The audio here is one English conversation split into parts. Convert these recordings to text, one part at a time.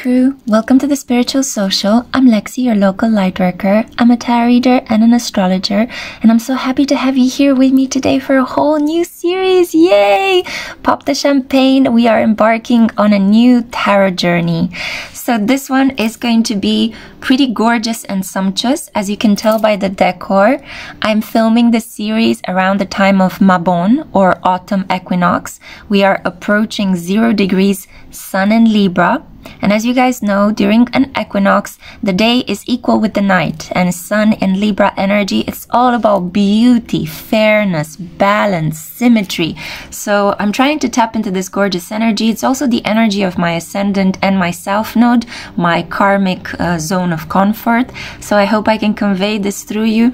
Crew. Welcome to the Spiritual Social. I'm Lexi, your local lightworker. I'm a tarot reader and an astrologer, and I'm so happy to have you here with me today for a whole new series. Yay! Pop the champagne. We are embarking on a new tarot journey. So this one is going to be pretty gorgeous and sumptuous, as you can tell by the decor. I'm filming this series around the time of Mabon, or autumn equinox. We are approaching 0 degrees Sun in Libra. And as you guys know, during an equinox, the day is equal with the night, and Sun in Libra energy, it's all about beauty, fairness, balance, symmetry. So I'm trying to tap into this gorgeous energy. It's also the energy of my ascendant and my south node, my karmic zone of comfort. So I hope I can convey this through you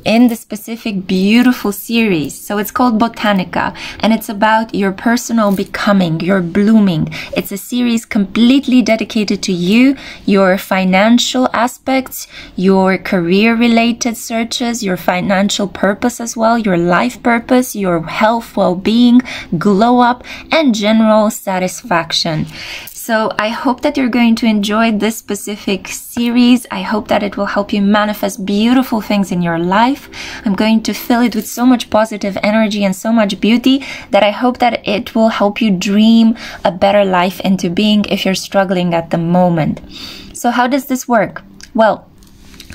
in the specific beautiful series. So it's called Botanica, and it's about your personal becoming, your blooming. It's a series completely dedicated to you, your financial aspects, your career related searches, your financial purpose as well, your life purpose, your health, well-being, glow up, and general satisfaction. So I hope that you're going to enjoy this specific series. I hope that it will help you manifest beautiful things in your life. I'm going to fill it with so much positive energy and so much beauty that I hope that it will help you dream a better life into being if you're struggling at the moment. So how does this work? Well,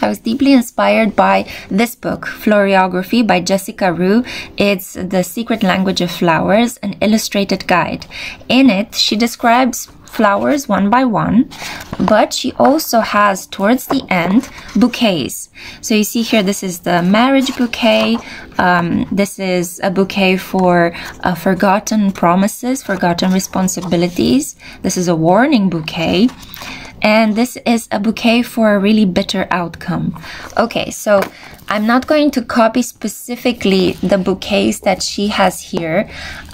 I was deeply inspired by this book, Floriography by Jessica Rue. It's The Secret Language of Flowers, an illustrated guide. In it, she describes flowers one by one, but she also has, towards the end, bouquets. So you see here, this is the marriage bouquet. This is a bouquet for forgotten promises, forgotten responsibilities. This is a warning bouquet. And this is a bouquet for a really bitter outcome. Okay, so I'm not going to copy specifically the bouquets that she has here,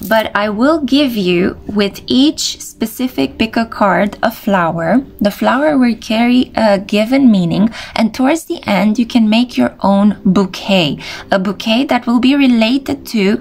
but I will give you, with each specific pick a card, a flower. The flower will carry a given meaning, and towards the end you can make your own bouquet. A bouquet that will be related to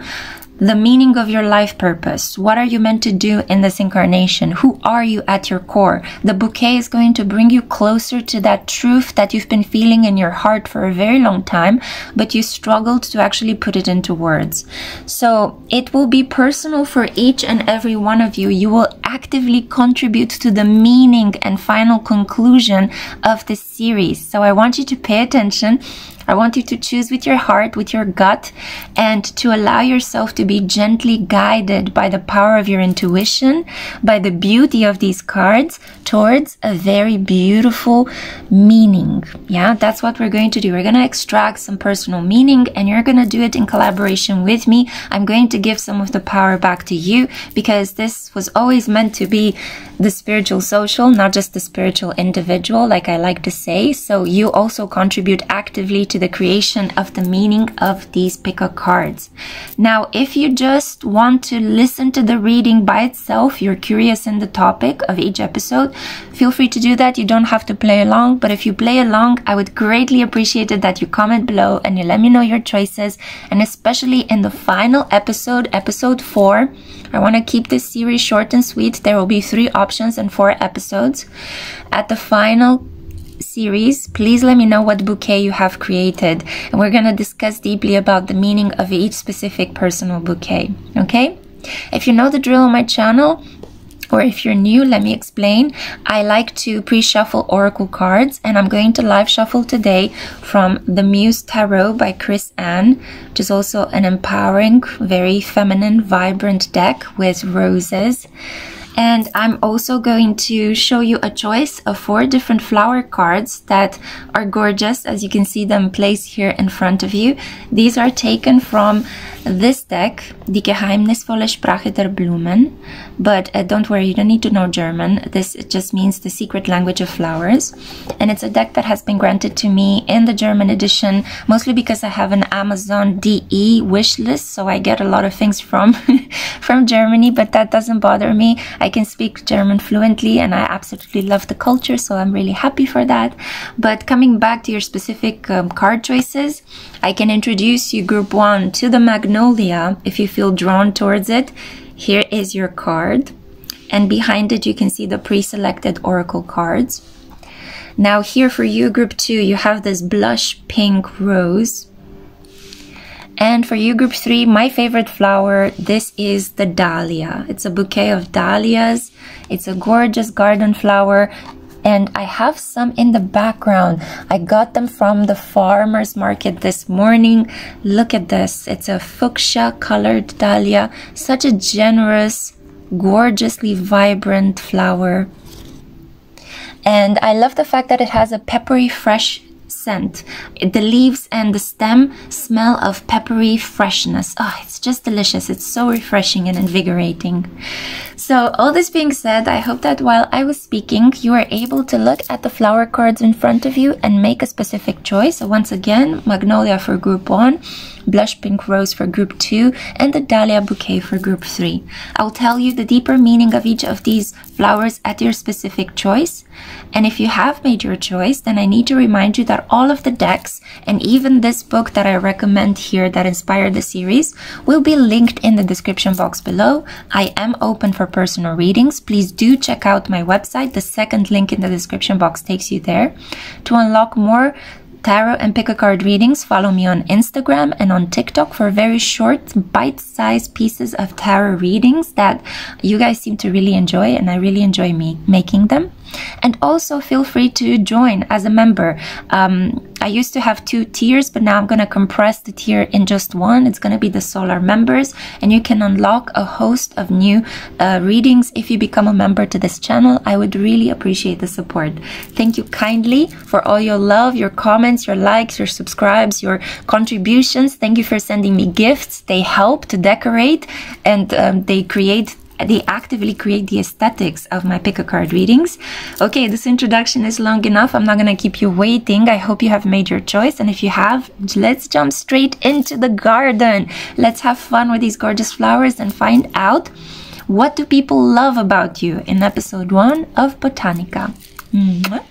the meaning of your life purpose. What are you meant to do in this incarnation? Who are you at your core? The bouquet is going to bring you closer to that truth that you've been feeling in your heart for a very long time, but you struggled to actually put it into words. So it will be personal for each and every one of you. You will actively contribute to the meaning and final conclusion of this series. So I want you to pay attention. I want you to choose with your heart, with your gut, and to allow yourself to be gently guided by the power of your intuition, by the beauty of these cards, towards a very beautiful meaning. Yeah, that's what we're going to do. We're going to extract some personal meaning, and you're going to do it in collaboration with me. I'm going to give some of the power back to you, because this was always meant to be the spiritual social, not just the spiritual individual, like I like to say. So you also contribute actively to the creation of the meaning of these pick a cards. Now, if you just want to listen to the reading by itself, you're curious in the topic of each episode, feel free to do that. You don't have to play along, but if you play along, I would greatly appreciate it that you comment below and you let me know your choices. And especially in the final episode, episode 4, I want to keep this series short and sweet. There will be 3 options and 4 episodes. At the final series, please let me know what bouquet you have created, and we're going to discuss deeply about the meaning of each specific personal bouquet. Okay, if you know the drill on my channel, or if you're new, let me explain. I like to pre-shuffle oracle cards, and I'm going to live shuffle today from the Muse Tarot by Chris Ann, which is also an empowering, very feminine, vibrant deck with roses. And I'm also going to show you a choice of 4 different flower cards that are gorgeous, as you can see them placed here in front of you. These are taken from this deck, Die geheimnisvolle Sprache der Blumen. But don't worry, you don't need to know German. This just means the secret language of flowers. And it's a deck that has been granted to me in the German edition, mostly because I have an Amazon DE wish list, so I get a lot of things from from Germany, but that doesn't bother me. I can speak German fluently, and I absolutely love the culture, so I'm really happy for that. But coming back to your specific card choices, I can introduce you, group 1, to the Magnolia if you feel drawn towards it. Here is your card. And behind it, you can see the pre-selected oracle cards. Now here for you, group 2, you have this blush pink rose. And for you, group 3, my favorite flower, this is the dahlia. It's a bouquet of dahlias. It's a gorgeous garden flower. And I have some in the background. I got them from the farmer's market this morning. Look at this. It's a fuchsia colored dahlia. Such a generous, gorgeously vibrant flower. And I love the fact that it has a peppery, fresh scent. The leaves and the stem smell of peppery freshness. Oh, it's just delicious. It's so refreshing and invigorating. So all this being said, I hope that while I was speaking, you were able to look at the flower cards in front of you and make a specific choice. So once again, Magnolia for group 1, blush pink rose for group 2, and the dahlia bouquet for group 3. I'll tell you the deeper meaning of each of these flowers at your specific choice. And if you have made your choice, then I need to remind you that all of the decks and even this book that I recommend here that inspired the series will be linked in the description box below. I am open for personal readings. Please do check out my website. The second link in the description box takes you there. To unlock more tarot and pick-a-card readings, follow me on Instagram and on TikTok for very short, bite-sized pieces of tarot readings that you guys seem to really enjoy, and I really enjoy me making them. And also feel free to join as a member. I used to have 2 tiers, but now I'm going to compress the tier in just one. It's going to be the solar members, and you can unlock a host of new readings if you become a member to this channel. I would really appreciate the support. Thank you kindly for all your love, your comments, your likes, your subscribes, your contributions. Thank you for sending me gifts. They help to decorate, and they actively create the aesthetics of my pick-a-card readings. Okay, this introduction is long enough. I'm not going to keep you waiting. I hope you have made your choice. And if you have, let's jump straight into the garden. Let's have fun with these gorgeous flowers and find out what do people love about you in episode 1 of Botanica. Mwah.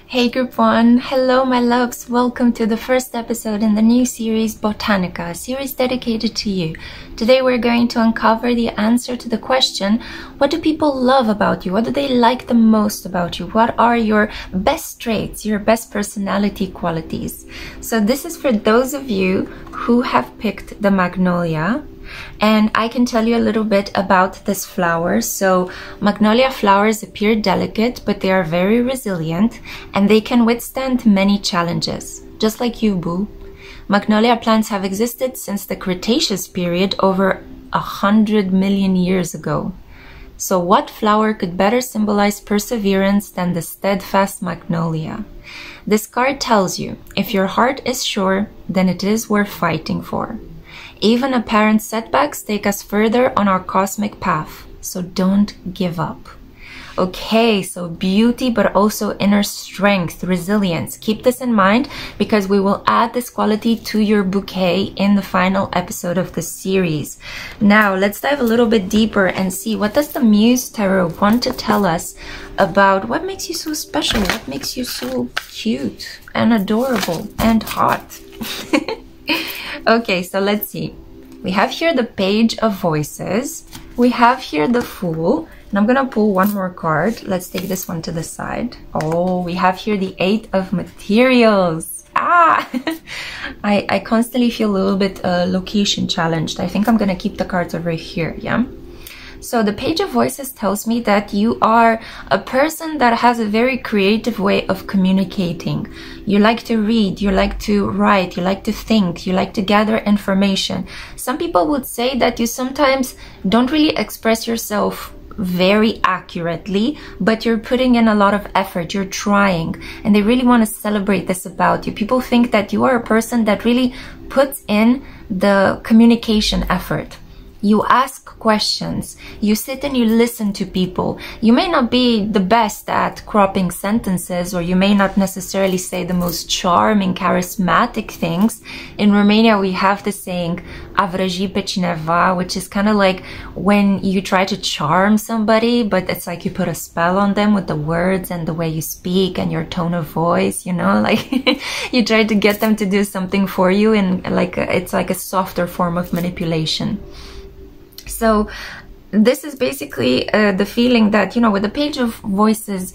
Hey group 1, hello my loves, welcome to the first episode in the new series Botanica, a series dedicated to you. Today we're going to uncover the answer to the question, what do people love about you? What do they like the most about you? What are your best traits, your best personality qualities? So this is for those of you who have picked the Magnolia. And I can tell you a little bit about this flower. So magnolia flowers appear delicate, but they are very resilient and they can withstand many challenges. Just like you, boo. Magnolia plants have existed since the Cretaceous period, over 100 million years ago. So what flower could better symbolize perseverance than the steadfast magnolia? This card tells you, if your heart is sure, then it is worth fighting for. Even apparent setbacks take us further on our cosmic path, so don't give up. Okay, so beauty, but also inner strength, resilience. Keep this in mind because we will add this quality to your bouquet in the final episode of the series. Now, let's dive a little bit deeper and see what does the Muse Tarot want to tell us about what makes you so special, what makes you so cute and adorable and hot. Okay, so let's see. We have here the Page of Voices. We have here the Fool. And I'm going to pull one more card. Let's take this one to the side. Oh, we have here the 8 of Materials. Ah! I constantly feel a little bit location challenged. I think I'm going to keep the cards over here, yeah? So the Page of Voices tells me that you are a person that has a very creative way of communicating. You like to read, you like to write, you like to think, you like to gather information. Some people would say that you sometimes don't really express yourself very accurately, but you're putting in a lot of effort, you're trying, and they really want to celebrate this about you. People think that you are a person that really puts in the communication effort. You ask questions, you sit and you listen to people. You may not be the best at cropping sentences, or you may not necessarily say the most charming, charismatic things. In Romania, we have the saying, a vrăji pe cineva, which is kind of like when you try to charm somebody, but it's like you put a spell on them with the words and the way you speak and your tone of voice, you know, like you try to get them to do something for you, and like it's like a softer form of manipulation. So this is basically the feeling that, you know, with the Page of Voices,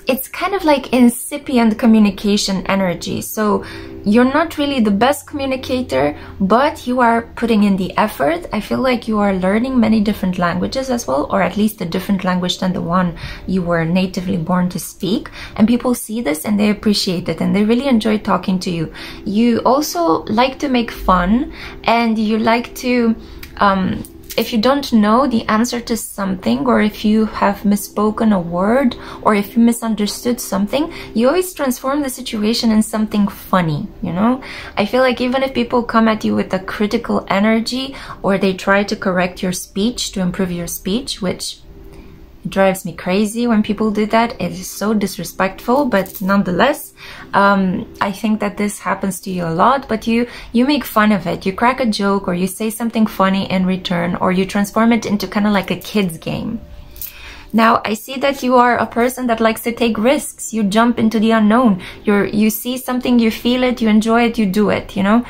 it's kind of like incipient communication energy. So you're not really the best communicator, but you are putting in the effort. I feel like you are learning many different languages as well, or at least a different language than the one you were natively born to speak. And people see this and they appreciate it and they really enjoy talking to you. You also like to make fun, and you like to if you don't know the answer to something, or if you have misspoken a word, or if you misunderstood something, you always transform the situation in something funny, you know? I feel like even if people come at you with a critical energy, or they try to correct your speech, to improve your speech, which drives me crazy when people do that. It is so disrespectful, but nonetheless, I think that this happens to you a lot, but you make fun of it. You crack a joke, or you say something funny in return, or you transform it into kind of like a kid's game. Now, I see that you are a person that likes to take risks. You jump into the unknown. You see something, you feel it, you enjoy it, you do it, you know?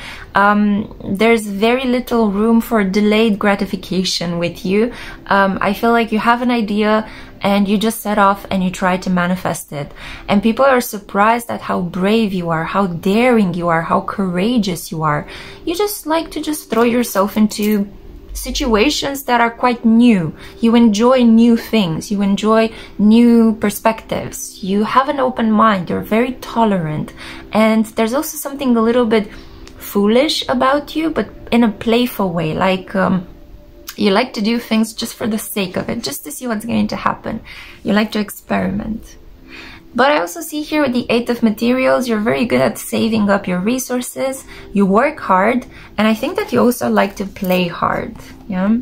There's very little room for delayed gratification with you. I feel like you have an idea and you just set off and you try to manifest it. And people are surprised at how brave you are, how daring you are, how courageous you are. You just like to just throw yourself into situations that are quite new. You enjoy new things, you enjoy new perspectives, you have an open mind, you're very tolerant, and there's also something a little bit foolish about you, but in a playful way, like you like to do things just for the sake of it, just to see what's going to happen. You like to experiment. But I also see here with the 8 of Materials, you're very good at saving up your resources, you work hard, and I think that you also like to play hard, yeah?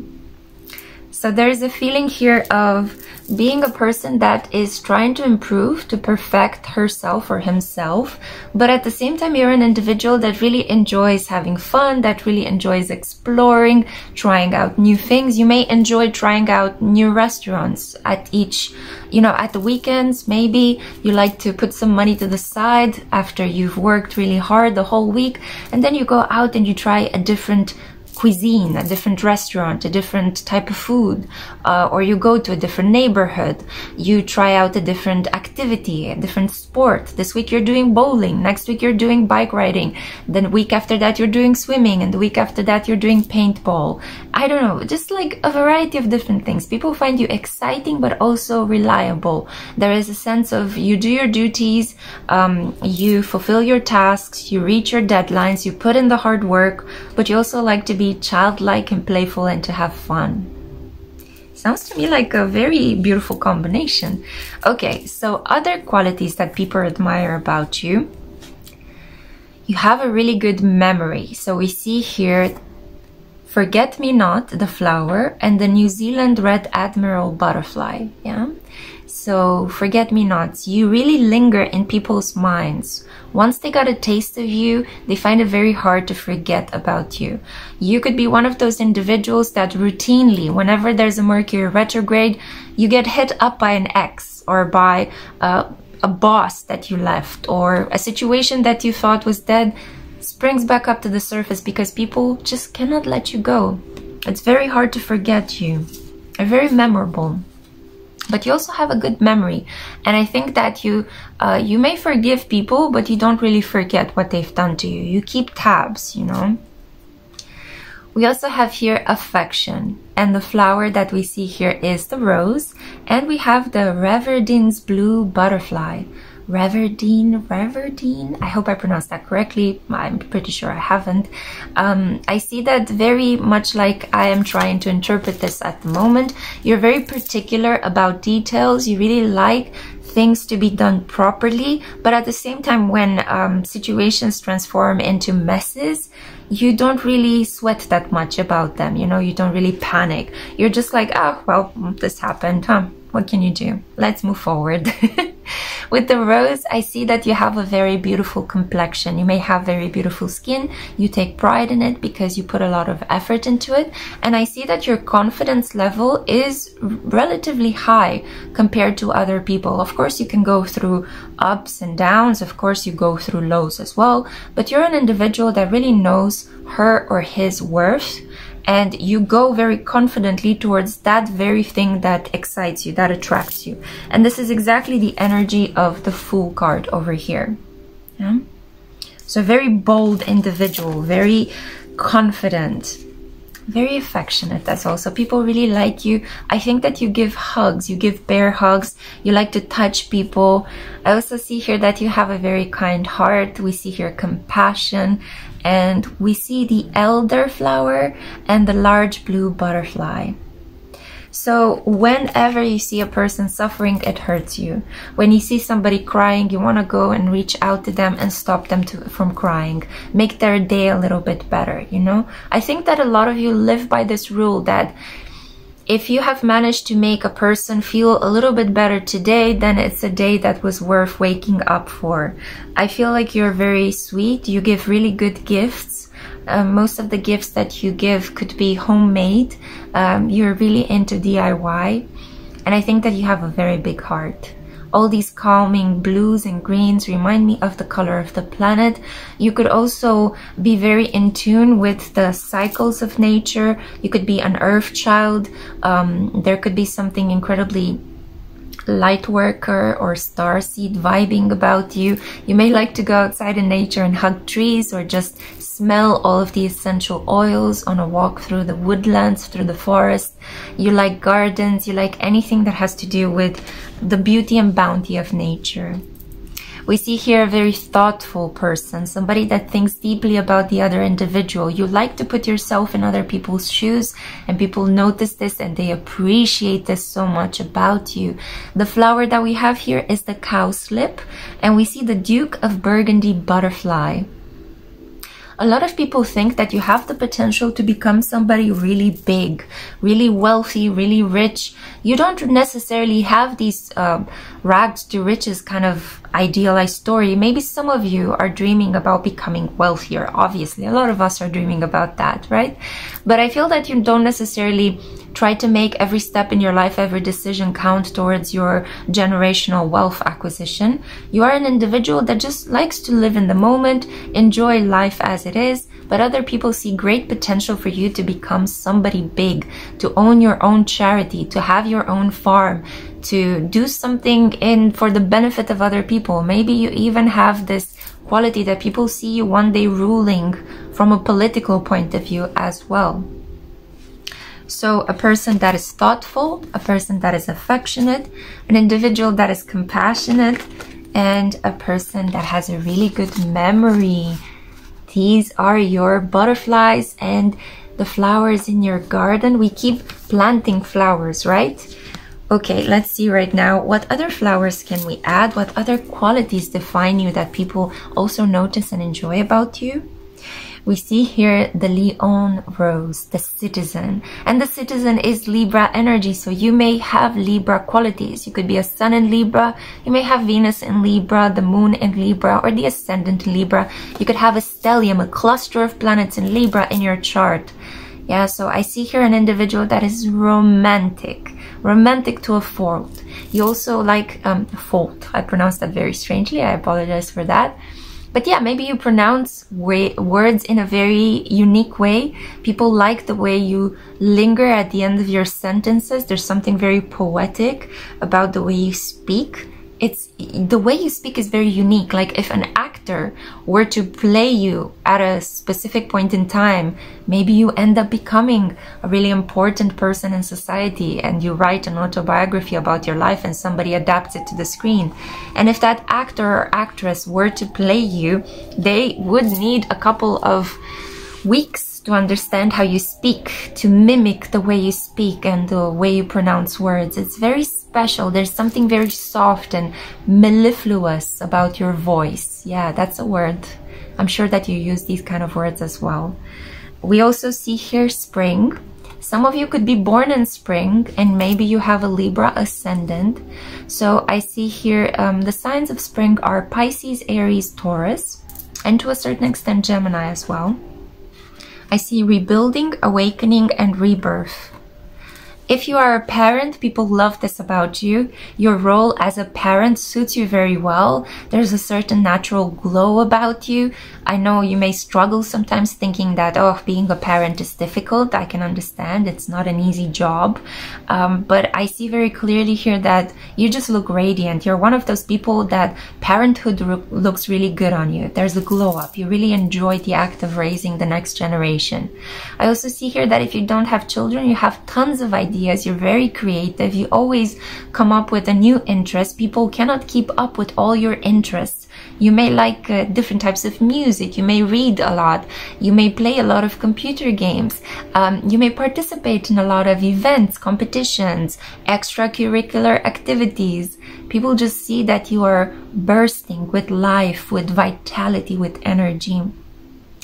So there's a feeling here of being a person that is trying to improve, to perfect herself or himself, but at the same time you're an individual that really enjoys having fun, that really enjoys exploring, trying out new things. You may enjoy trying out new restaurants at each, you know, at the weekends. Maybe you like to put some money to the side after you've worked really hard the whole week, and then you go out and you try a different cuisine, a different restaurant, a different type of food, or you go to a different neighborhood, you try out a different activity, a different sport. This week you're doing bowling, next week you're doing bike riding, then the week after that you're doing swimming, and the week after that you're doing paintball. I don't know, just like a variety of different things. People find you exciting but also reliable. There is a sense of you do your duties, you fulfill your tasks, you reach your deadlines, you put in the hard work, but you also like to be childlike and playful and to have fun. Sounds to me like a very beautiful combination. Okay, so other qualities that people admire about you. You have a really good memory. So we see here Forget-me-not, the flower, and the New Zealand red admiral butterfly. Yeah. So forget-me-nots, you really linger in people's minds. Once they got a taste of you, they find it very hard to forget about you. You could be one of those individuals that routinely, whenever there's a Mercury retrograde, you get hit up by an ex, or by a boss that you left, or a situation that you thought was dead springs back up to the surface because people just cannot let you go. It's very hard to forget you. You're very memorable. But you also have a good memory, and I think that you may forgive people, but you don't really forget what they've done to you. You keep tabs, you know. We also have here affection, and the flower that we see here is the rose, and we have the Reverdine's blue butterfly. Reverdine, I hope I pronounced that correctly. I'm pretty sure I haven't. I see that very much like I am trying to interpret this at the moment. You're very particular about details. You really like things to be done properly, but at the same time, when situations transform into messes, you don't really sweat that much about them. You know, you don't really panic. You're just like, oh, well, this happened, huh? What can you do? Let's move forward. With the rose, I see that you have a very beautiful complexion. You may have very beautiful skin. You take pride in it because you put a lot of effort into it. And I see that your confidence level is relatively high compared to other people. Of course, you can go through ups and downs. Of course, you go through lows as well. But you're an individual that really knows her or his worth. and you go very confidently towards that very thing that excites you, that attracts you. And this is exactly the energy of the Fool card over here. Yeah? So very bold individual, very confident, very affectionate. That's also, people really like you. I think that you give hugs, you give bear hugs, you like to touch people. I also see here that you have a very kind heart. We see here compassion, and we see the elderflower and the large blue butterfly. So whenever you see a person suffering, it hurts you. When you see somebody crying, you want to go and reach out to them and stop them from crying. Make their day a little bit better, you know? I think that a lot of you live by this rule that if you have managed to make a person feel a little bit better today, then it's a day that was worth waking up for. I feel like you're very sweet. You give really good gifts. Most of the gifts that you give could be homemade. You're really into DIY, and I think that you have a very big heart. All these calming blues and greens remind me of the color of the planet. You could also be very in tune with the cycles of nature. You could be an earth child. There could be something incredibly light worker or starseed vibing about you. You may like to go outside in nature and hug trees, or just smell all of the essential oils on a walk through the woodlands, through the forest. You like gardens, you like anything that has to do with the beauty and bounty of nature. We see here a very thoughtful person, somebody that thinks deeply about the other individual. You like to put yourself in other people's shoes, and people notice this and they appreciate this so much about you. The flower that we have here is the cowslip, and we see the Duke of Burgundy butterfly. A lot of people think that you have the potential to become somebody really big, really wealthy, really rich. You don't necessarily have these rags to riches kind of idealized story. Maybe some of you are dreaming about becoming wealthier. Obviously, a lot of us are dreaming about that, right? But I feel that you don't necessarily try to make every step in your life, every decision count towards your generational wealth acquisition. You are an individual that just likes to live in the moment, enjoy life as it is, but other people see great potential for you to become somebody big, to own your own charity, to have your own farm, to do something for the benefit of other people. Maybe you even have this quality that people see you one day ruling from a political point of view as well. So a person that is thoughtful, a person that is affectionate, an individual that is compassionate, and a person that has a really good memory. These are your butterflies and the flowers in your garden. We keep planting flowers, right? Okay, let's see right now, what other flowers can we add? What other qualities define you that people also notice and enjoy about you? We see here the Leon rose, the citizen, and the citizen is Libra energy. So you may have Libra qualities. You could be a sun in Libra. You may have Venus in Libra, the moon in Libra, or the ascendant in Libra. You could have a stellium, a cluster of planets in Libra in your chart. Yeah, so I see here an individual that is romantic to a fault. You also like fault. I pronounced that very strangely. I apologize for that. But yeah, maybe you pronounce words in a very unique way. People like the way you linger at the end of your sentences. There's something very poetic about the way you speak. The way you speak is very unique. Like if an actor were to play you at a specific point in time, maybe you end up becoming a really important person in society, and you write an autobiography about your life and somebody adapts it to the screen. And if that actor or actress were to play you, they would need a couple of weeks to understand how you speak, to mimic the way you speak and the way you pronounce words. It's very special. There's something very soft and mellifluous about your voice. Yeah, that's a word. I'm sure that you use these kind of words as well. We also see here spring. Some of you could be born in spring, and maybe you have a Libra ascendant. So I see here the signs of spring are Pisces, Aries, Taurus, and to a certain extent Gemini as well. I see rebuilding, awakening, and rebirth. If you are a parent, people love this about you. Your role as a parent suits you very well. There's a certain natural glow about you. I know you may struggle sometimes thinking that, oh, being a parent is difficult. I can understand. It's not an easy job. But I see very clearly here that you just look radiant. You're one of those people that parenthood looks really good on you. There's a glow up. You really enjoy the act of raising the next generation. I also see here that if you don't have children, you have tons of ideas. You're very creative. You always come up with a new interest. People cannot keep up with all your interests. You may like different types of music. You may read a lot. You may play a lot of computer games. You may participate in a lot of events, competitions, extracurricular activities. People just see that you are bursting with life, with vitality, with energy.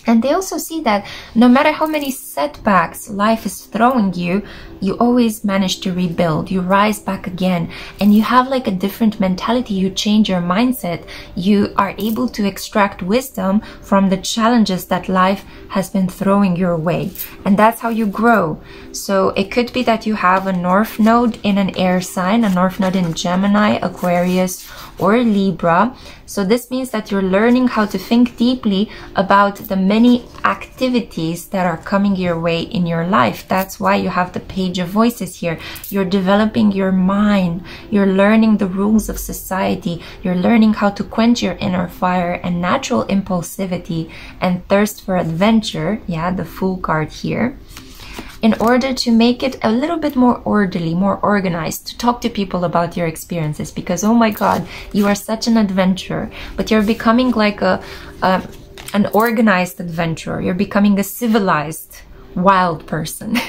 And they also see that no matter how many setbacks life is throwing you, you always manage to rebuild. You rise back again, and you have like a different mentality. You change your mindset. You are able to extract wisdom from the challenges that life has been throwing your way. And that's how you grow. So it could be that you have a North Node in an air sign, a North Node in Gemini, Aquarius, or Libra. So this means that you're learning how to think deeply about the many activities that are coming your way in your life. That's why you have the Page of Voices here. You're developing your mind. You're learning the rules of society. You're learning how to quench your inner fire and natural impulsivity and thirst for adventure. Yeah, the Fool card here. In order to make it a little bit more orderly, more organized, to talk to people about your experiences, because oh my god, you are such an adventurer, but you're becoming like an organized adventurer. You're becoming a civilized wild person.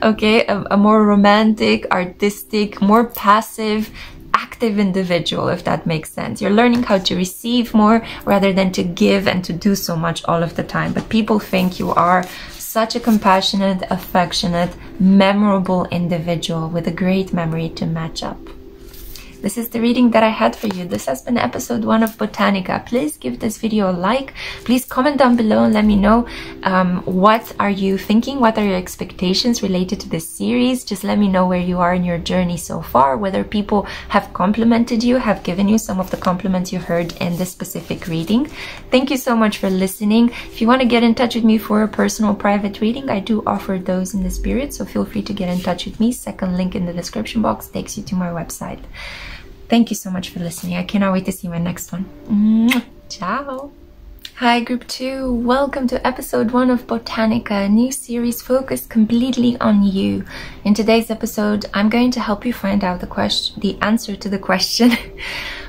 Okay, a more romantic, artistic, more passive, active individual, if that makes sense. You're learning how to receive more rather than to give and to do so much all of the time. But people think you are such a compassionate, affectionate, memorable individual with a great memory to match up. This is the reading that I had for you. This has been episode 1 of Botanica. Please give this video a like. Please comment down below and let me know what are you thinking? What are your expectations related to this series? Just let me know where you are in your journey so far, whether people have complimented you, have given you some of the compliments you heard in this specific reading. Thank you so much for listening. If you want to get in touch with me for a personal private reading, I do offer those in the spirit, so feel free to get in touch with me. Second link in the description box takes you to my website. Thank you so much for listening. I cannot wait to see my next one. Ciao. Hi Group 2, welcome to episode 1 of Botanica, a new series focused completely on you. In today's episode, I'm going to help you find out the answer to the question,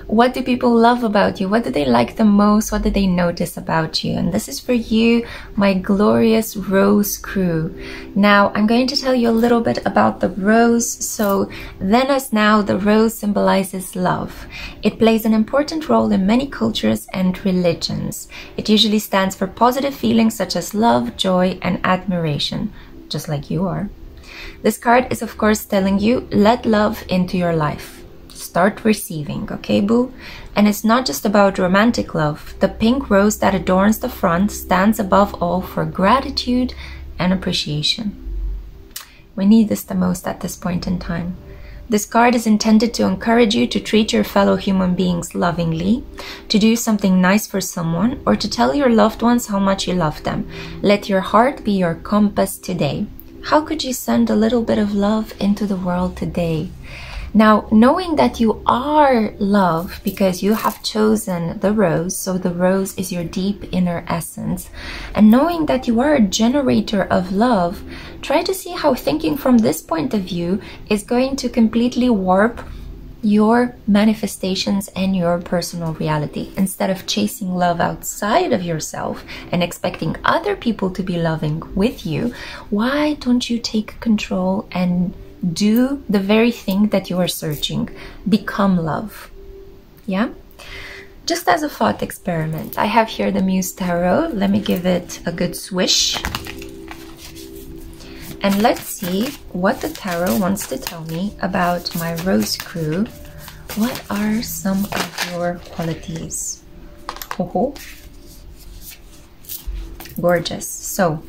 what do people love about you? What do they like the most? What do they notice about you? And this is for you, my glorious Rose crew. Now, I'm going to tell you a little bit about the rose. So then as now, the rose symbolizes love. It plays an important role in many cultures and religions. It usually stands for positive feelings such as love, joy, and admiration, just like you are. This card is of course telling you, let love into your life. Start receiving, okay boo? And it's not just about romantic love. The pink rose that adorns the front stands above all for gratitude and appreciation. We need this the most at this point in time. This card is intended to encourage you to treat your fellow human beings lovingly, to do something nice for someone, or to tell your loved ones how much you love them. Let your heart be your compass today. How could you send a little bit of love into the world today? Now, knowing that you are love because you have chosen the rose, so the rose is your deep inner essence, and knowing that you are a generator of love, try to see how thinking from this point of view is going to completely warp your manifestations and your personal reality. Instead of chasing love outside of yourself and expecting other people to be loving with you, why don't you take control and do the very thing that you are searching? Become love. Yeah? Just as a thought experiment, I have here the Muse Tarot. Let me give it a good swish. And let's see what the tarot wants to tell me about my Rose crew. What are some of your qualities? Oh, gorgeous. So,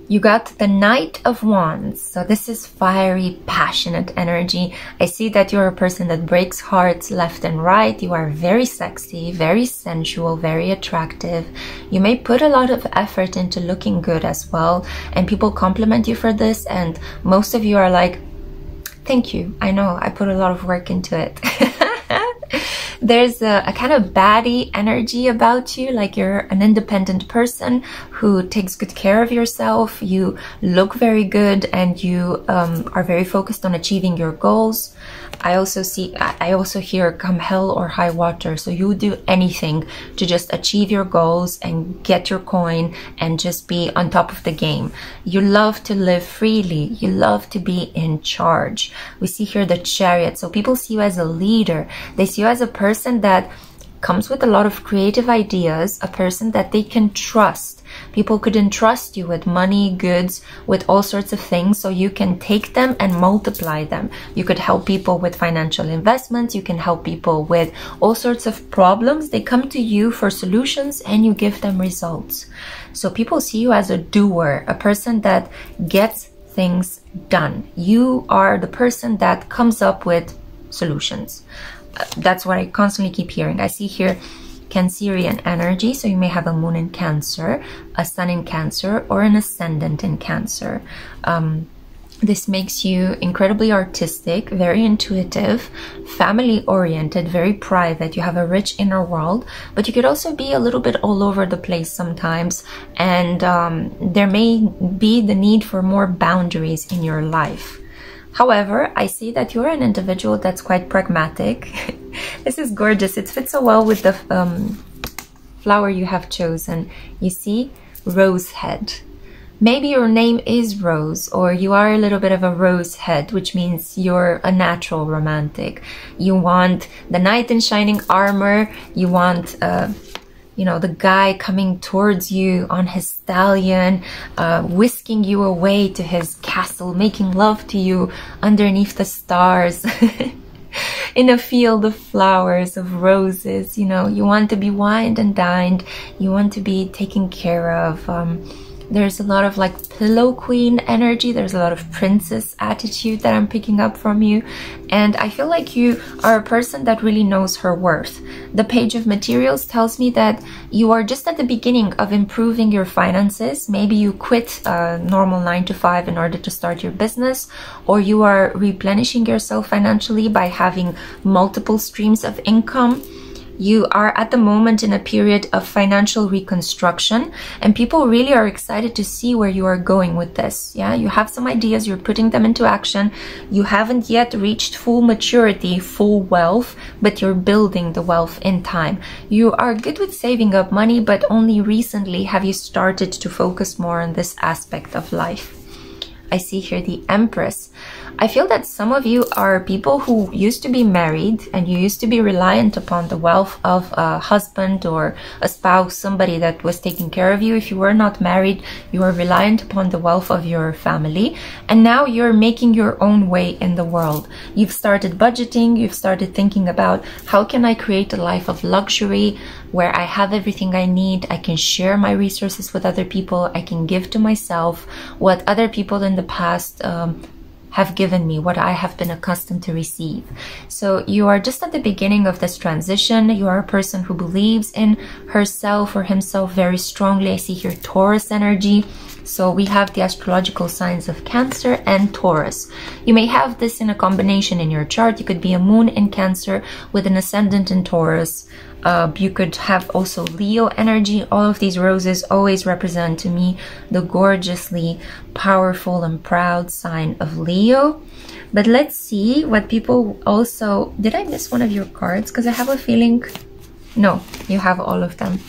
You got the Knight of Wands. So this is fiery, passionate energy. I see that you're a person that breaks hearts left and right. You are very sexy, very sensual, very attractive. You may put a lot of effort into looking good as well. And people compliment you for this. And most of you are like, thank you. I know I put a lot of work into it. There's a kind of baddie energy about you, like you're an independent person who takes good care of yourself. You look very good and you are very focused on achieving your goals. I also hear come hell or high water. So you do anything to just achieve your goals and get your coin and just be on top of the game. You love to live freely. You love to be in charge. We see here the Chariot. So people see you as a leader. They see you as a person that comes with a lot of creative ideas, a person that they can trust. People could entrust you with money, goods, with all sorts of things, so you can take them and multiply them. You could help people with financial investments. You can help people with all sorts of problems. They come to you for solutions and you give them results. So people see you as a doer, a person that gets things done. You are the person that comes up with solutions. That's what I constantly keep hearing. I see here Cancerian energy, so you may have a moon in Cancer, a sun in Cancer, or an ascendant in Cancer. This makes you incredibly artistic, very intuitive, family-oriented, very private. You have a rich inner world, but you could also be a little bit all over the place sometimes, and there may be the need for more boundaries in your life. However, I see that you're an individual that's quite pragmatic. This is gorgeous. It fits so well with the flower you have chosen. You see, rose head. Maybe your name is Rose, or you are a little bit of a rose head, which means you're a natural romantic. You want the knight in shining armor. You want you know, the guy coming towards you on his stallion, whisking you away to his castle, making love to you underneath the stars in a field of flowers, of roses. You know, you want to be wined and dined. You want to be taken care of. There's a lot of like pillow queen energy. There's a lot of princess attitude that I'm picking up from you. And I feel like you are a person that really knows her worth. The Page of Materials tells me that you are just at the beginning of improving your finances. Maybe you quit a normal 9-to-5 in order to start your business, or you are replenishing yourself financially by having multiple streams of income. You are at the moment in a period of financial reconstruction, and people really are excited to see where you are going with this. Yeah, you have some ideas, you're putting them into action. You haven't yet reached full maturity, full wealth, but you're building the wealth in time. You are good with saving up money, but only recently have you started to focus more on this aspect of life. I see here the Empress. I feel that some of you are people who used to be married and you used to be reliant upon the wealth of a husband or a spouse, somebody that was taking care of you. If you were not married, you were reliant upon the wealth of your family. And now you're making your own way in the world. You've started budgeting. You've started thinking about how can I create a life of luxury where I have everything I need. I can share my resources with other people. I can give to myself what other people in the past have given me, what I have been accustomed to receive. So you are just at the beginning of this transition. You are a person who believes in herself or himself very strongly. I see here Taurus energy. So we have the astrological signs of Cancer and Taurus. You may have this in a combination in your chart. You could be a moon in Cancer with an ascendant in Taurus. You could have also Leo energy. All of these roses always represent to me the gorgeously powerful and proud sign of Leo. But let's see what people also... Did I miss one of your cards? Because I have a feeling... No, you have all of them.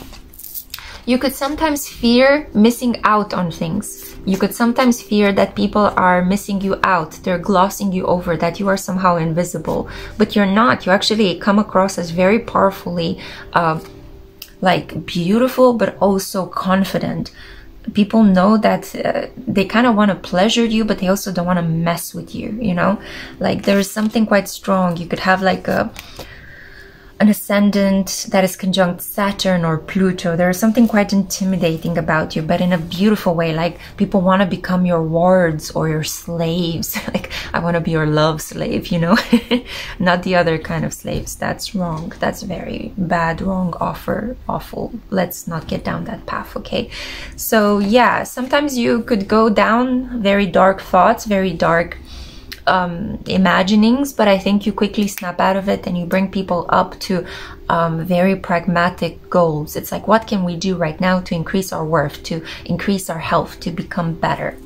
You could sometimes fear missing out on things. You could sometimes fear that people are missing you out. They're glossing you over, that you are somehow invisible. But you're not. You actually come across as very powerfully, like beautiful, but also confident. People know that they kind of want to pleasure you, but they also don't want to mess with you, you know? Like there is something quite strong. You could have like an ascendant that is conjunct Saturn or Pluto. There's something quite intimidating about you, but in a beautiful way. Like people want to become your wards or your slaves. Like, I want to be your love slave, you know, not the other kind of slaves. That's wrong. That's very bad, wrong, awful. Let's not get down that path, okay? So yeah, sometimes you could go down very dark thoughts, very dark imaginings, but I think you quickly snap out of it and you bring people up to very pragmatic goals. It's like, what can we do right now to increase our worth, to increase our health, to become better?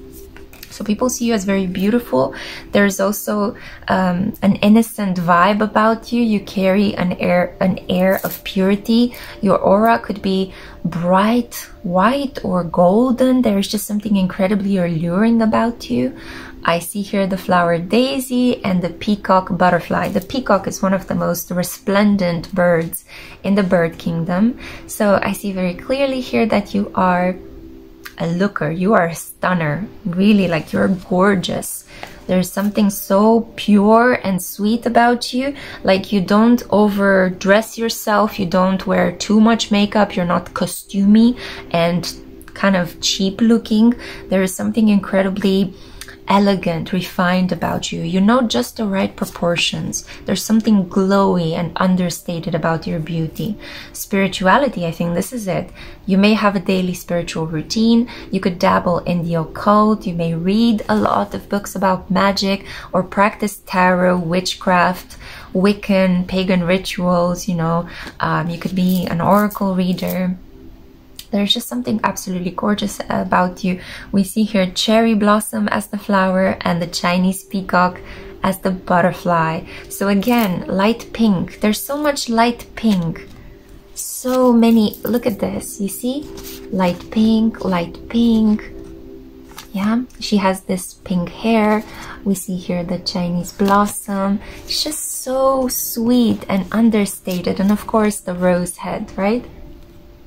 So people see you as very beautiful. There's also an innocent vibe about you. You carry an air of purity. Your aura could be bright white or golden. There's just something incredibly alluring about you. I see here the flower daisy and the peacock butterfly. The peacock is one of the most resplendent birds in the bird kingdom. So I see very clearly here that you are a looker. You are a stunner. Really, like, you're gorgeous. There's something so pure and sweet about you. Like, you don't overdress yourself. You don't wear too much makeup. You're not costumey and kind of cheap looking. There is something incredibly elegant, refined about you. You know just the right proportions. There's something glowy and understated about your beauty. Spirituality, I think this is it. You may have a daily spiritual routine. You could dabble in the occult. You may read a lot of books about magic or practice tarot, witchcraft, Wiccan, pagan rituals, you know. You could be an oracle reader. There's just something absolutely gorgeous about you. We see here cherry blossom as the flower and the Chinese peacock as the butterfly. So again, light pink. There's so much light pink. So many. Look at this. You see? Light pink, light pink. Yeah, she has this pink hair. We see here the Chinese blossom. It's just so sweet and understated. And of course, the rose head, right?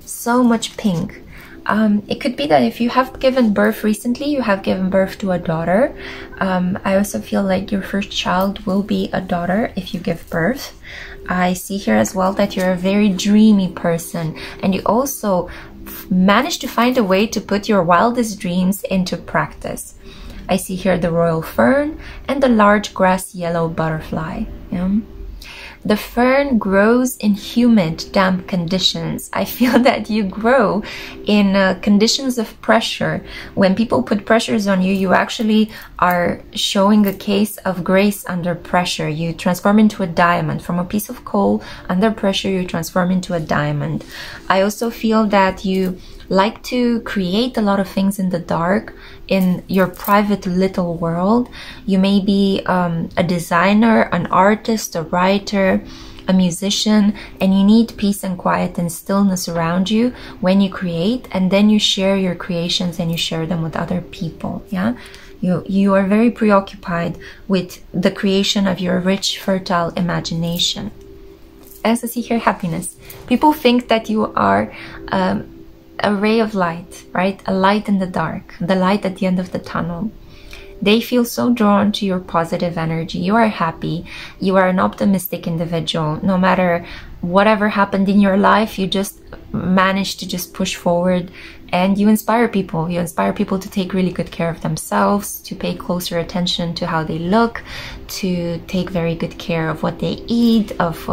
So much pink. It could be that if you have given birth recently, you have given birth to a daughter. I also feel like your first child will be a daughter if you give birth. I see here as well that you're a very dreamy person, and you also manage to find a way to put your wildest dreams into practice. I see here the royal fern and the large grass yellow butterfly. Yeah. The fern grows in humid, damp conditions. I feel that you grow in conditions of pressure. When people put pressures on you, you actually are showing a case of grace under pressure. You transform into a diamond. From a piece of coal, under pressure, you transform into a diamond. I also feel that you like to create a lot of things in the dark, in your private little world. You may be a designer, an artist, a writer, a musician, and you need peace and quiet and stillness around you when you create, and then you share your creations and you share them with other people. Yeah, you are very preoccupied with the creation of your rich, fertile imagination. As I see here, happiness. People think that you are a ray of light, right? A light in the dark, the light at the end of the tunnel. They feel so drawn to your positive energy. You are happy. You are an optimistic individual. No matter whatever happened in your life, you just manage to just push forward, and you inspire people. You inspire people to take really good care of themselves, to pay closer attention to how they look, to take very good care of what they eat, of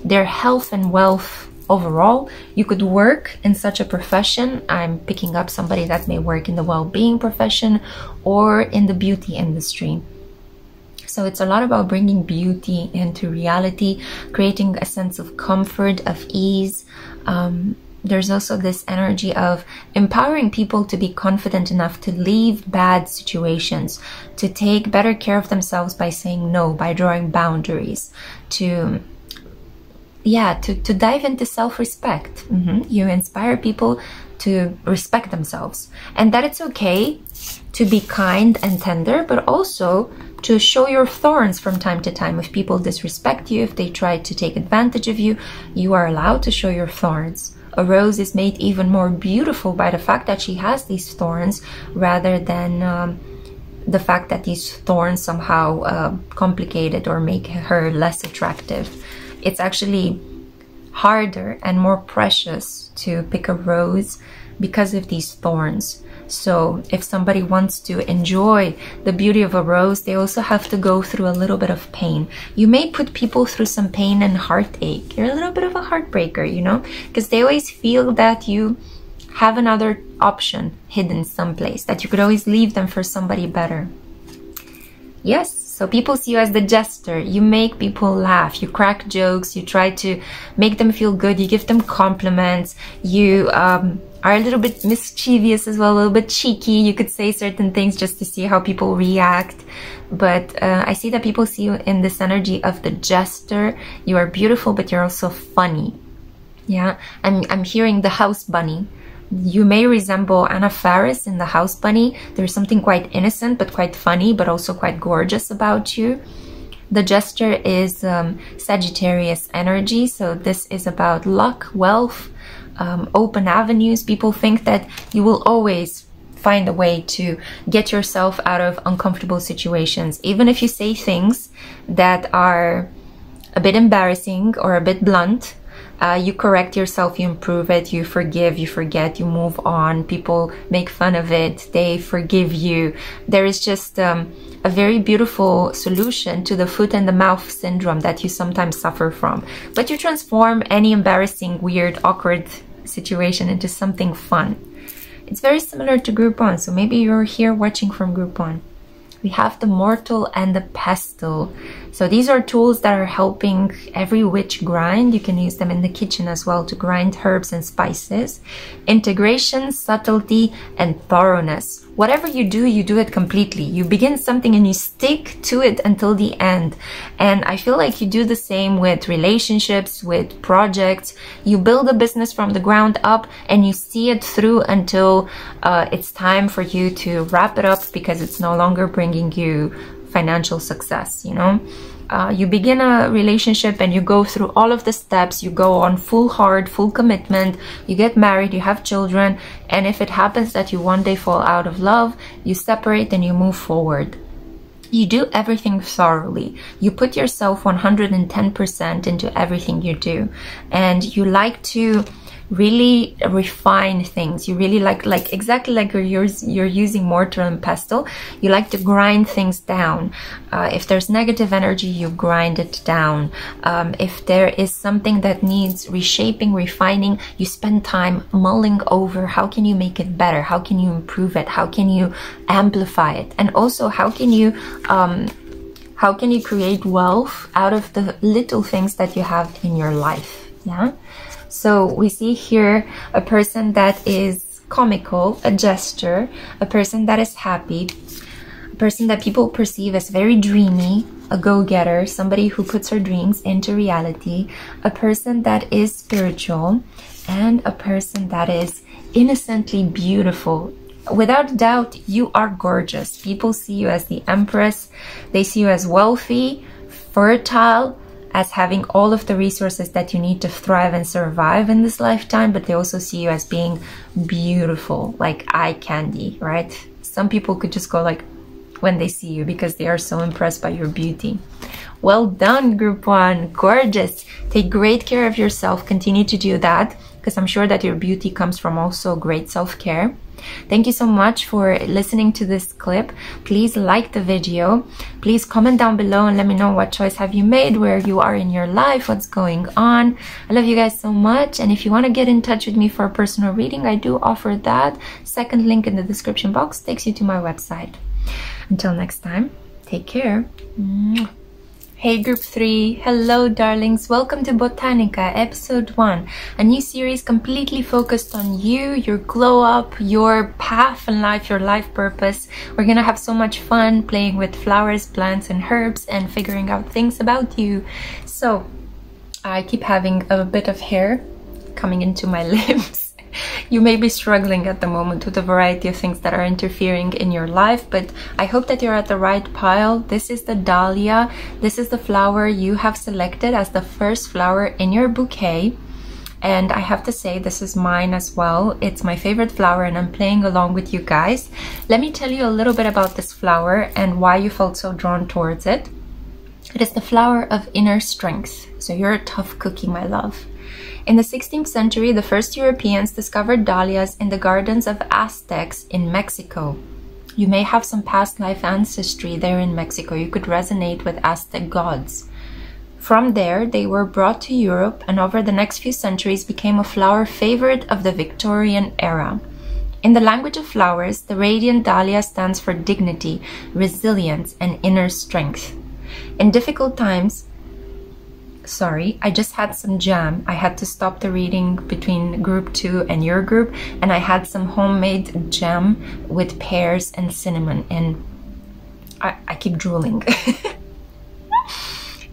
their health and wealth. Overall, you could work in such a profession. I'm picking up somebody that may work in the well-being profession or in the beauty industry. So it's a lot about bringing beauty into reality, creating a sense of comfort, of ease. There's also this energy of empowering people to be confident enough to leave bad situations, to take better care of themselves by saying no, by drawing boundaries, to dive into self-respect. You inspire people to respect themselves, and that it's okay to be kind and tender, but also to show your thorns from time to time. If people disrespect you, if they try to take advantage of you, you are allowed to show your thorns. A rose is made even more beautiful by the fact that she has these thorns, rather than the fact that these thorns somehow complicate it or make her less attractive. It's actually harder and more precious to pick a rose because of these thorns. So if somebody wants to enjoy the beauty of a rose, they also have to go through a little bit of pain. You may put people through some pain and heartache. You're a little bit of a heartbreaker, you know, because they always feel that you have another option hidden someplace, that you could always leave them for somebody better. Yes, so people see you as the jester. You make people laugh, you crack jokes, you try to make them feel good, you give them compliments, you are a little bit mischievous as well, a little bit cheeky. You could say certain things just to see how people react. But I see that people see you in this energy of the jester. You are beautiful, but you're also funny. Yeah, I'm hearing the house bunny. You may resemble Anna Faris in the house bunny. There's something quite innocent, but quite funny, but also quite gorgeous about you. The jester is Sagittarius energy. So this is about luck, wealth, open avenues. People think that you will always find a way to get yourself out of uncomfortable situations. Even if you say things that are a bit embarrassing or a bit blunt, you correct yourself, you improve it, you forgive, you forget, you move on. People make fun of it, they forgive you. There is just a very beautiful solution to the foot and the mouth syndrome that you sometimes suffer from. But you transform any embarrassing, weird, awkward situation into something fun. It's very similar to Groupon, so maybe you're here watching from Groupon. We have the mortal and the pestle. So these are tools that are helping every witch grind. You can use them in the kitchen as well to grind herbs and spices. Integration, subtlety, and thoroughness. Whatever you do it completely. You begin something and you stick to it until the end. And I feel like you do the same with relationships, with projects. You build a business from the ground up and you see it through until it's time for you to wrap it up, because it's no longer bringing you financial success, you know. You begin a relationship and you go through all of the steps. You go on full hard, full commitment. You get married, you have children, and if it happens that you one day fall out of love, you separate and you move forward. You do everything thoroughly. You put yourself 110% into everything you do, and you like to really refine things. You really like exactly like you're using mortar and pestle. You like to grind things down. If there's negative energy, you grind it down. If there is something that needs reshaping, refining, you spend time mulling over how can you make it better, how can you improve it, how can you amplify it, and also how can you create wealth out of the little things that you have in your life. Yeah. So we see here a person that is comical, a jester, a person that is happy, a person that people perceive as very dreamy, a go-getter, somebody who puts her dreams into reality, a person that is spiritual, and a person that is innocently beautiful. Without doubt, you are gorgeous. People see you as the Empress. They see you as wealthy, fertile, as having all of the resources that you need to thrive and survive in this lifetime, but they also see you as being beautiful, like eye candy, right? Some people could just go like when they see you because they are so impressed by your beauty. Well done, Group 1, gorgeous. Take great care of yourself, continue to do that, because I'm sure that your beauty comes from also great self-care. Thank you so much for listening to this clip. Please like the video. Please comment down below and let me know what choice have you made, where you are in your life, what's going on. I love you guys so much. And if you want to get in touch with me for a personal reading, I do offer that. Second link in the description box takes you to my website. Until next time, take care. Hey Group 3, hello darlings, welcome to Botanica, episode 1, a new series completely focused on you, your glow up, your path in life, your life purpose. We're gonna have so much fun playing with flowers, plants and herbs and figuring out things about you. So, I keep having a bit of hair coming into my lips. You may be struggling at the moment with a variety of things that are interfering in your life, but I hope that you're at the right pile. This is the dahlia. This is the flower you have selected as the first flower in your bouquet. And I have to say, this is mine as well. It's my favorite flower and I'm playing along with you guys. Let me tell you a little bit about this flower and why you felt so drawn towards it. It is the flower of inner strength. So you're a tough cookie, my love. In the 16th century, the first Europeans discovered dahlias in the gardens of Aztecs in Mexico. You may have some past life ancestry there in Mexico. You could resonate with Aztec gods. From there, they were brought to Europe and over the next few centuries became a flower favorite of the Victorian era. In the language of flowers, the radiant dahlia stands for dignity, resilience, and inner strength. In difficult times, sorry, I just had some jam. I had to stop the reading between group 2 and your group, and I had some homemade jam with pears and cinnamon, and I keep drooling.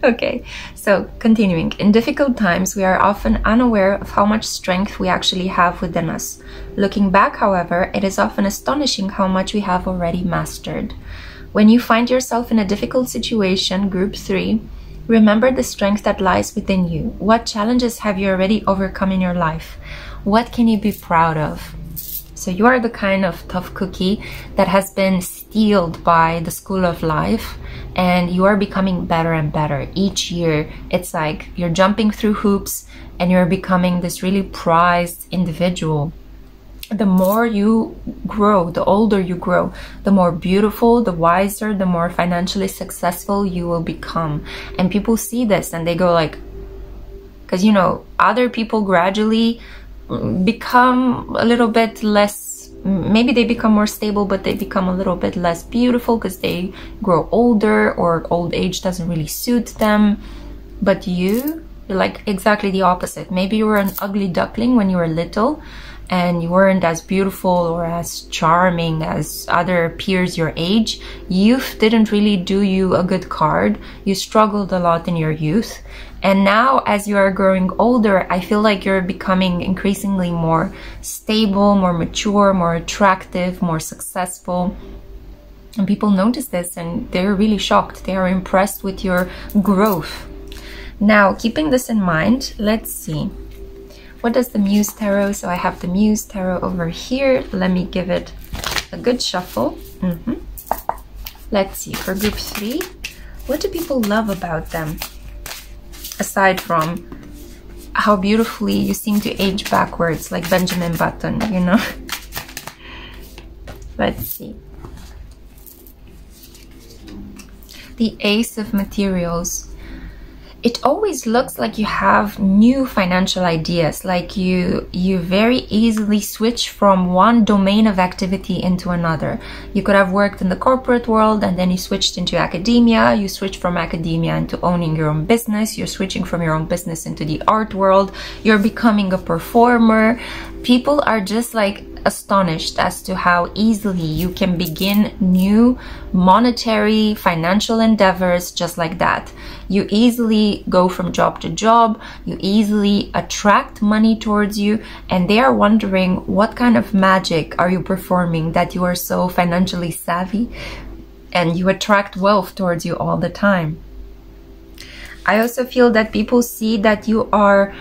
Okay, so continuing. In difficult times, we are often unaware of how much strength we actually have within us. Looking back, however, it is often astonishing how much we have already mastered. When you find yourself in a difficult situation, group 3, remember the strength that lies within you. What challenges have you already overcome in your life? What can you be proud of? So you are the kind of tough cookie that has been steeled by the school of life, and you are becoming better and better. Each year, it's like you're jumping through hoops and you're becoming this really prized individual. The more you grow, the older you grow, the more beautiful, the wiser, the more financially successful you will become. And people see this and they go like, because you know, other people gradually become a little bit less, maybe they become more stable, but they become a little bit less beautiful because they grow older or old age doesn't really suit them. But you're like exactly the opposite. Maybe you were an ugly duckling when you were little and you weren't as beautiful or as charming as other peers your age. Youth didn't really do you a good card. You struggled a lot in your youth. And now, as you are growing older, I feel like you're becoming increasingly more stable, more mature, more attractive, more successful. And people notice this and they're really shocked. They are impressed with your growth. Now, keeping this in mind, let's see. What does the Muse Tarot? So I have the Muse Tarot over here. Let me give it a good shuffle. Let's see, for group 3, what do people love about them? Aside from how beautifully you seem to age backwards, like Benjamin Button, you know? Let's see. The Ace of Materials. It always looks like you have new financial ideas, like you very easily switch from one domain of activity into another. You could have worked in the corporate world and then you switched into academia, you switched from academia into owning your own business, you're switching from your own business into the art world, you're becoming a performer. People are just like astonished as to how easily you can begin new monetary financial endeavors just like that. You easily go from job to job, you easily attract money towards you, and they are wondering what kind of magic are you performing that you are so financially savvy and you attract wealth towards you all the time. I also feel that people see that you are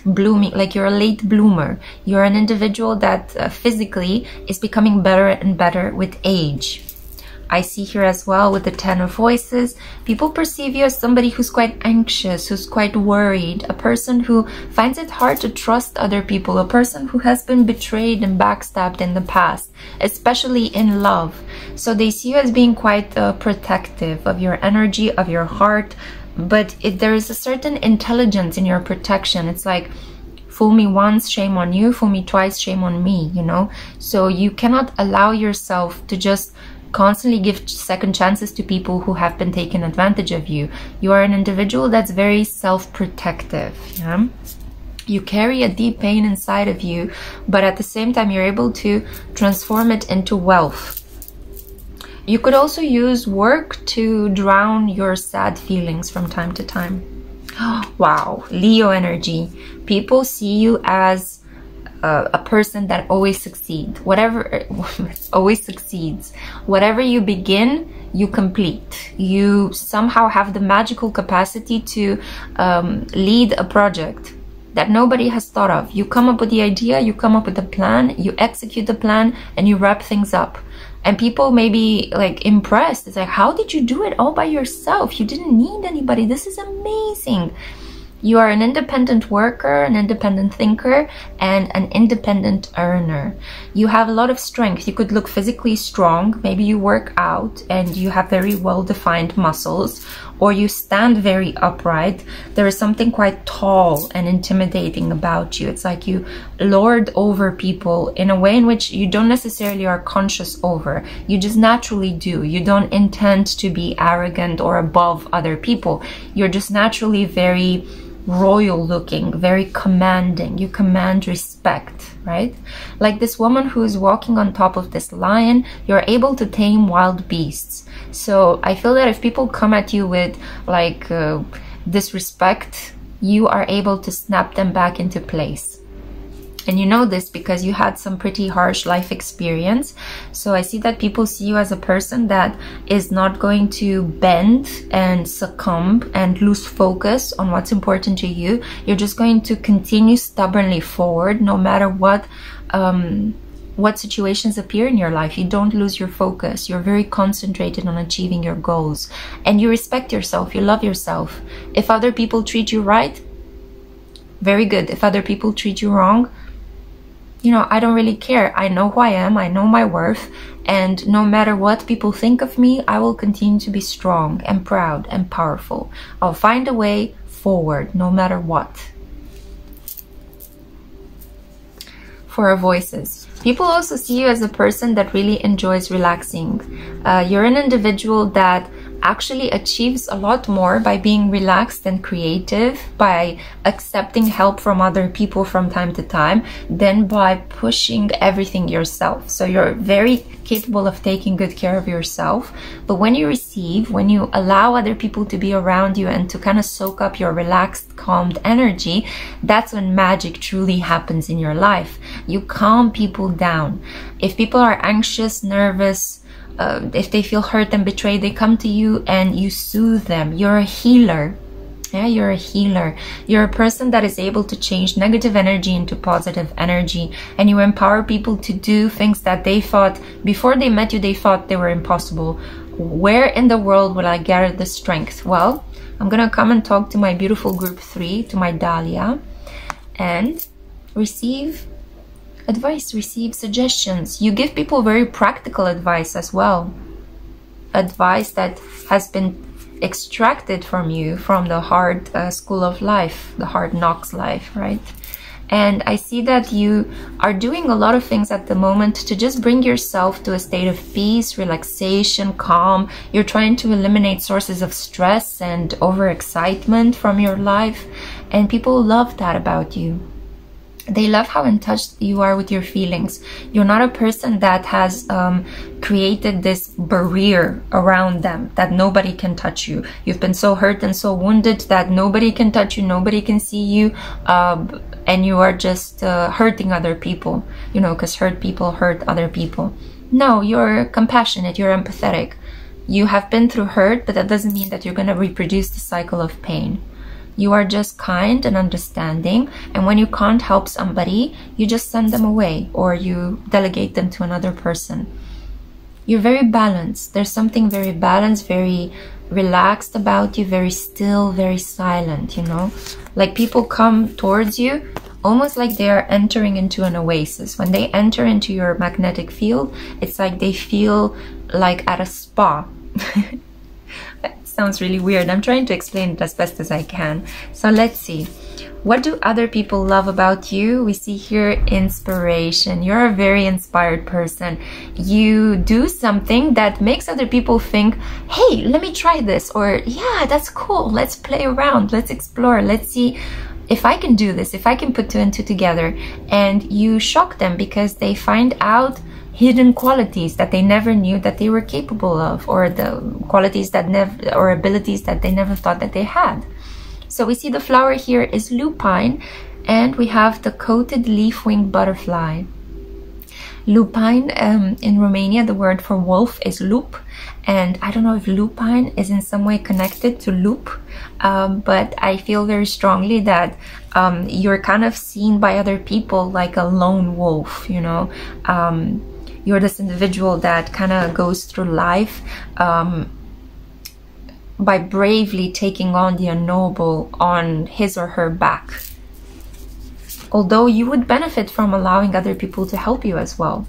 blooming, like you're a late bloomer. You're an individual that physically is becoming better and better with age. I see here as well with the Ten of Voices, people perceive you as somebody who's quite anxious, who's quite worried, a person who finds it hard to trust other people, a person who has been betrayed and backstabbed in the past, especially in love. So they see you as being quite protective of your energy, of your heart, but there is a certain intelligence in your protection. It's like, fool me once, shame on you, fool me twice, shame on me, you know? So you cannot allow yourself to just constantly give second chances to people who have been taking advantage of you. You are an individual that's very self-protective, yeah? You carry a deep pain inside of you, but at the same time, you're able to transform it into wealth. You could also use work to drown your sad feelings from time to time. Wow, Leo energy. People see you as a person that always succeeds. Always succeeds. Whatever you begin, you complete. You somehow have the magical capacity to lead a project that nobody has thought of. You come up with the idea, you come up with the plan, you execute the plan, and you wrap things up. And people may be like impressed. It's like, how did you do it all by yourself? You didn't need anybody. This is amazing. You are an independent worker, an independent thinker, and an independent earner. You have a lot of strength. You could look physically strong. Maybe you work out and you have very well-defined muscles, or you stand very upright. There is something quite tall and intimidating about you. It's like you lord over people in a way in which you don't necessarily are conscious over. You just naturally do. You don't intend to be arrogant or above other people. You're just naturally very royal looking, very commanding. You command respect, right? Like this woman who is walking on top of this lion, you're able to tame wild beasts. So I feel that if people come at you with like disrespect, you are able to snap them back into place. And you know this because you had some pretty harsh life experience. So I see that people see you as a person that is not going to bend and succumb and lose focus on what's important to you. You're just going to continue stubbornly forward no matter what situations appear in your life. You don't lose your focus. You're very concentrated on achieving your goals. And you respect yourself. You love yourself. If other people treat you right, very good. If other people treat you wrong, you know, I don't really care. I know who I am. I know my worth. And no matter what people think of me, I will continue to be strong and proud and powerful. I'll find a way forward no matter what. For our voices. People also see you as a person that really enjoys relaxing. You're an individual that actually achieves a lot more by being relaxed and creative, by accepting help from other people from time to time, than by pushing everything yourself. So you're very capable of taking good care of yourself. But when you receive, when you allow other people to be around you and to kind of soak up your relaxed, calmed energy, that's when magic truly happens in your life. You calm people down. If people are anxious, nervous, if they feel hurt and betrayed, they come to you and you soothe them. You're a healer. Yeah, you're a healer. You're a person that is able to change negative energy into positive energy, and you empower people to do things that they thought, before they met you, they thought they were impossible. Where in the world will I gather the strength? Well, I'm gonna come and talk to my beautiful group 3, to my Dahlia, and receive advice, receive suggestions. You give people very practical advice as well. Advice that has been extracted from you from the hard school of life, the hard knocks life, right? And I see that you are doing a lot of things at the moment to just bring yourself to a state of peace, relaxation, calm. You're trying to eliminate sources of stress and overexcitement from your life. And people love that about you. They love how in touch you are with your feelings. You're not a person that has created this barrier around them, that nobody can touch you. You've been so hurt and so wounded that nobody can touch you, nobody can see you, and you are just hurting other people, you know, because hurt people hurt other people. No, you're compassionate, you're empathetic. You have been through hurt, but that doesn't mean that you're going to reproduce the cycle of pain. You are just kind and understanding, and when you can't help somebody, you just send them away or you delegate them to another person. You're very balanced. There's something very balanced, very relaxed about you, very still, very silent, you know? Like people come towards you almost like they are entering into an oasis. When they enter into your magnetic field, it's like they feel like at a spa. Sounds really weird. I'm trying to explain it as best as I can. So let's see. What do other people love about you? We see here inspiration. You're a very inspired person. You do something that makes other people think, hey, let me try this. Or, yeah, that's cool. Let's play around. Let's explore. Let's see if I can do this, if I can put 2 and 2 together. And you shock them because they find out hidden qualities that they never knew that they were capable of, or the qualities that never, or abilities that they never thought that they had. So we see the flower here is lupine, and we have the coated leaf-winged butterfly. Lupine, in Romania, the word for wolf is lup, and I don't know if lupine is in some way connected to lup, but I feel very strongly that you're kind of seen by other people like a lone wolf, you know. You're this individual that kind of goes through life by bravely taking on the unknowable on his or her back. Although you would benefit from allowing other people to help you as well.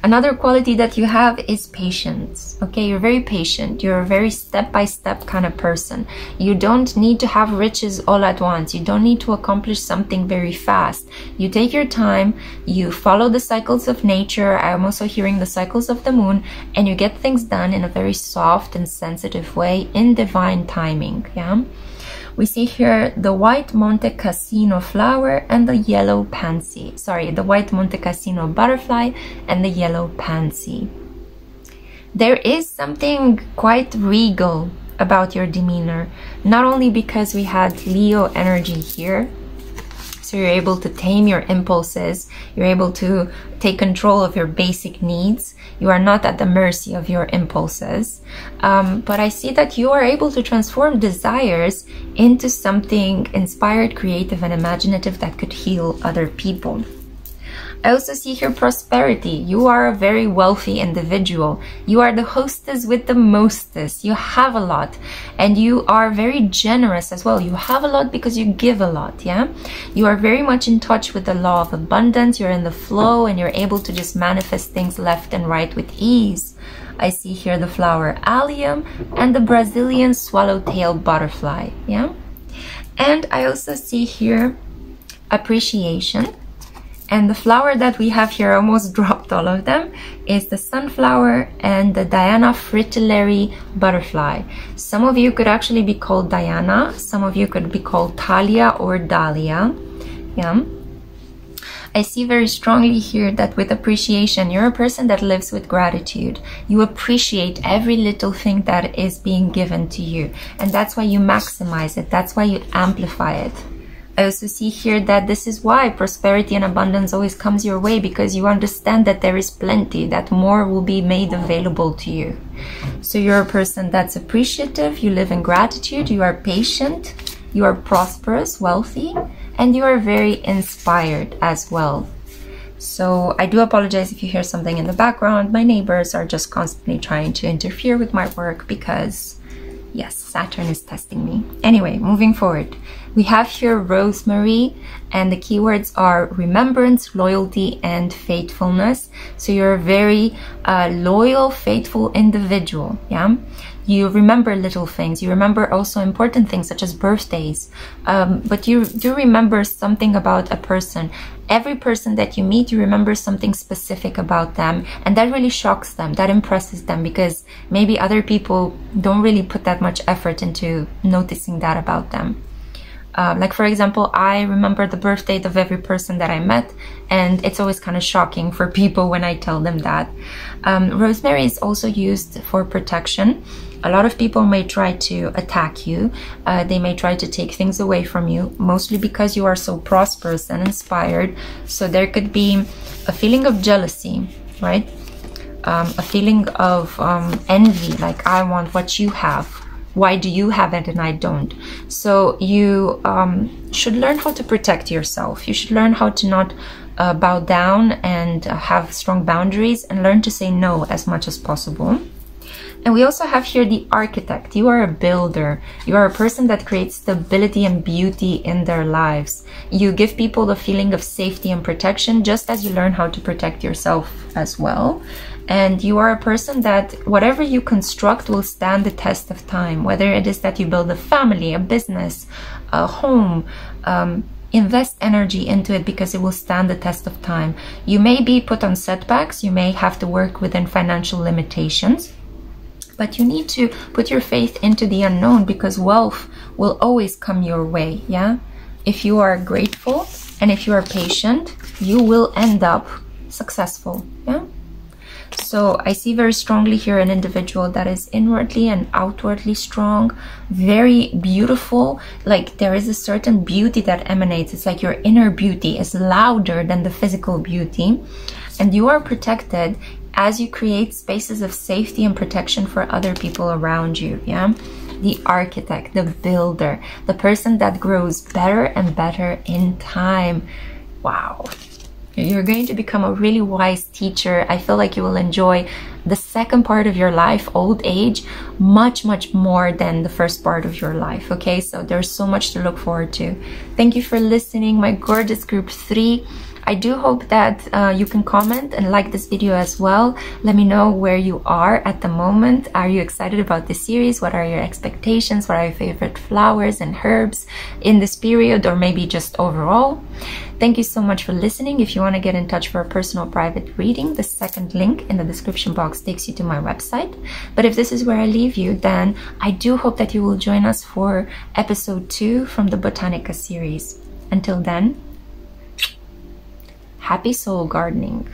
Another quality that you have is patience. Okay, you're very patient. You're a very step-by-step kind of person. You don't need to have riches all at once. You don't need to accomplish something very fast. You take your time, you follow the cycles of nature. I'm also hearing the cycles of the moon, and you get things done in a very soft and sensitive way in divine timing. Yeah. We see here the white Monte Cassino flower and the yellow pansy. Sorry, the white Monte Cassino butterfly and the yellow pansy. There is something quite regal about your demeanor, not only because we had Leo energy here, so you're able to tame your impulses, you're able to take control of your basic needs, you are not at the mercy of your impulses, but I see that you are able to transform desires into something inspired, creative, and imaginative that could heal other people. I also see here prosperity. You are a very wealthy individual. You are the hostess with the mostest. You have a lot, and you are very generous as well. You have a lot because you give a lot, yeah? You are very much in touch with the law of abundance. You're in the flow, and you're able to just manifest things left and right with ease. I see here the flower allium and the Brazilian swallowtail butterfly, yeah? And I also see here appreciation. And the flower that we have here, almost dropped all of them, is the sunflower and the Diana fritillary butterfly. Some of you could actually be called Diana. Some of you could be called Talia or Dahlia. Yeah. I see very strongly here that with appreciation, you're a person that lives with gratitude. You appreciate every little thing that is being given to you. And that's why you maximize it. That's why you amplify it. I also see here that this is why prosperity and abundance always comes your way, because you understand that there is plenty, that more will be made available to you. So you're a person that's appreciative, you live in gratitude, you are patient, you are prosperous, wealthy, and you are very inspired as well. So I do apologize if you hear something in the background. My neighbors are just constantly trying to interfere with my work because, yes, Saturn is testing me. Anyway, moving forward. We have here rosemary, and the keywords are remembrance, loyalty, and faithfulness. So you're a very loyal, faithful individual, yeah? You remember little things. You remember also important things such as birthdays. But you do remember something about a person. Every person that you meet, you remember something specific about them. And that really shocks them. That impresses them, because maybe other people don't really put that much effort into noticing that about them. Like, for example, I remember the birth date of every person that I met, and it's always kind of shocking for people when I tell them that. Rosemary is also used for protection. A lot of people may try to attack you. They may try to take things away from you, mostly because you are so prosperous and inspired. So there could be a feeling of jealousy, right? A feeling of envy, like, I want what you have. Why do you have it and I don't? So you should learn how to protect yourself. You should learn how to not bow down and have strong boundaries, and learn to say no as much as possible. And we also have here the architect. You are a builder. You are a person that creates stability and beauty in their lives. You give people the feeling of safety and protection, just as you learn how to protect yourself as well. And you are a person that whatever you construct will stand the test of time, whether it is that you build a family, a business, a home, invest energy into it because it will stand the test of time. You may be put on setbacks, you may have to work within financial limitations, but you need to put your faith into the unknown, because wealth will always come your way, yeah? If you are grateful and if you are patient, you will end up successful, yeah? So I see very strongly here an individual that is inwardly and outwardly strong, very beautiful. Like, there is a certain beauty that emanates. It's like your inner beauty is louder than the physical beauty. And you are protected as you create spaces of safety and protection for other people around you, yeah? The architect, the builder, the person that grows better and better in time. Wow. You're going to become a really wise teacher. I feel like you will enjoy the second part of your life, old age, much more than the first part of your life. Okay, so there's so much to look forward to. Thank you for listening, my gorgeous group 3. I do hope that you can comment and like this video as well. Let me know where you are at the moment. Are you excited about this series? What are your expectations? What are your favorite flowers and herbs in this period, or maybe just overall? Thank you so much for listening. If you want to get in touch for a personal private reading, the second link in the description box takes you to my website. But if this is where I leave you, then I do hope that you will join us for episode 2 from the Botanica series. Until then, happy soul gardening.